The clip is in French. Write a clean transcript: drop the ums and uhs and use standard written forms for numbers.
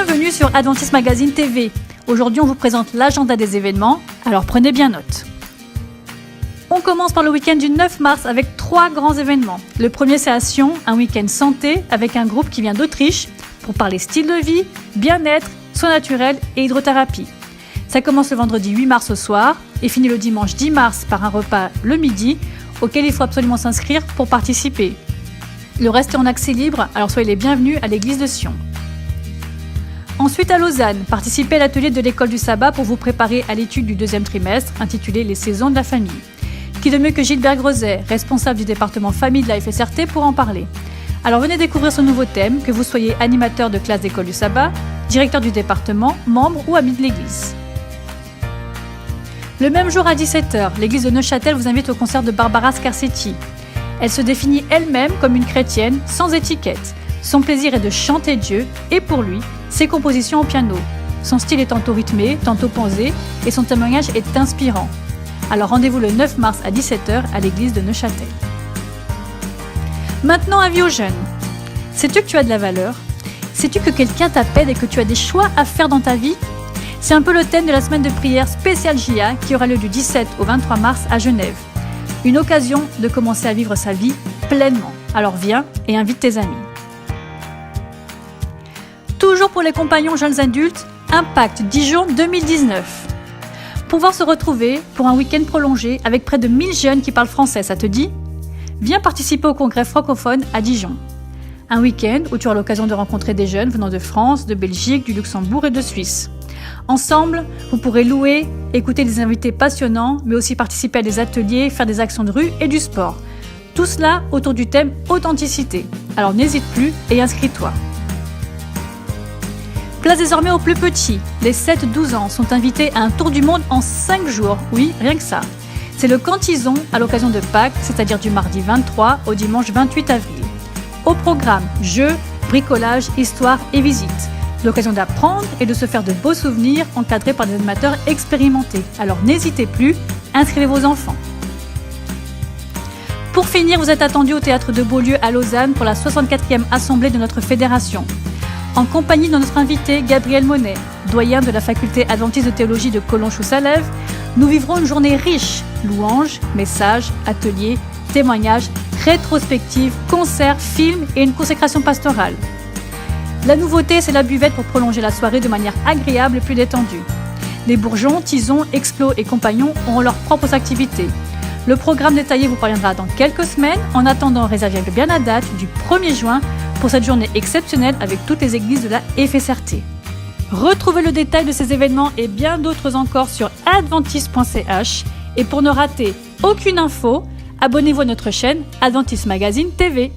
Bienvenue sur Adventist Magazine TV. Aujourd'hui, on vous présente l'agenda des événements, alors prenez bien note. On commence par le week-end du 9 mars avec 3 grands événements. Le premier, c'est à Sion, un week-end santé avec un groupe qui vient d'Autriche pour parler style de vie, bien-être, soins naturels et hydrothérapie. Ça commence le vendredi 8 mars au soir et finit le dimanche 10 mars par un repas le midi auquel il faut absolument s'inscrire pour participer. Le reste est en accès libre, alors soyez les bienvenus à l'église de Sion. Ensuite à Lausanne, participez à l'atelier de l'école du sabbat pour vous préparer à l'étude du deuxième trimestre intitulé Les saisons de la famille. Qui de mieux que Gilbert Grozet, responsable du département famille de la FSRT, pour en parler. Alors venez découvrir ce nouveau thème, que vous soyez animateur de classe d'école du sabbat, directeur du département, membre ou ami de l'église. Le même jour à 17h, l'église de Neuchâtel vous invite au concert de Barbara Scarsetti. Elle se définit elle-même comme une chrétienne sans étiquette. Son plaisir est de chanter Dieu et pour lui, ses compositions au piano. Son style est tantôt rythmé, tantôt posé et son témoignage est inspirant. Alors rendez-vous le 9 mars à 17h à l'église de Neuchâtel. Maintenant, avis aux jeunes. Sais-tu que tu as de la valeur ? Sais-tu que quelqu'un t'appelle et que tu as des choix à faire dans ta vie ? C'est un peu le thème de la semaine de prière spéciale JA qui aura lieu du 17 au 23 mars à Genève. Une occasion de commencer à vivre sa vie pleinement. Alors viens et invite tes amis. Toujours pour les compagnons jeunes adultes, Impact Dijon 2019. Pouvoir se retrouver pour un week-end prolongé avec près de 1000 jeunes qui parlent français, ça te dit ? Viens participer au congrès francophone à Dijon. Un week-end où tu auras l'occasion de rencontrer des jeunes venant de France, de Belgique, du Luxembourg et de Suisse. Ensemble, vous pourrez louer, écouter des invités passionnants, mais aussi participer à des ateliers, faire des actions de rue et du sport. Tout cela autour du thème authenticité. Alors n'hésite plus et inscris-toi. Place désormais aux plus petits. Les 7-12 ans sont invités à un tour du monde en 5 jours. Oui, rien que ça. C'est le Cantison à l'occasion de Pâques, c'est-à-dire du mardi 23 au dimanche 28 avril. Au programme, jeux, bricolage, histoire et visites. L'occasion d'apprendre et de se faire de beaux souvenirs encadrés par des animateurs expérimentés. Alors n'hésitez plus, inscrivez vos enfants. Pour finir, vous êtes attendus au Théâtre de Beaulieu à Lausanne pour la 64e assemblée de notre fédération. En compagnie de notre invité Gabriel Monet, doyen de la faculté adventiste de théologie de Collonges-sous-Salève, nous vivrons une journée riche, louanges, messages, ateliers, témoignages, rétrospectives, concerts, films et une consécration pastorale. La nouveauté, c'est la buvette pour prolonger la soirée de manière agréable et plus détendue. Les bourgeons, tisons, explos et compagnons auront leurs propres activités. Le programme détaillé vous parviendra dans quelques semaines. En attendant, réservez bien la date du 1er juin pour cette journée exceptionnelle avec toutes les églises de la FSRT. Retrouvez le détail de ces événements et bien d'autres encore sur adventist.ch. Et pour ne rater aucune info, abonnez-vous à notre chaîne Adventist Magazine TV.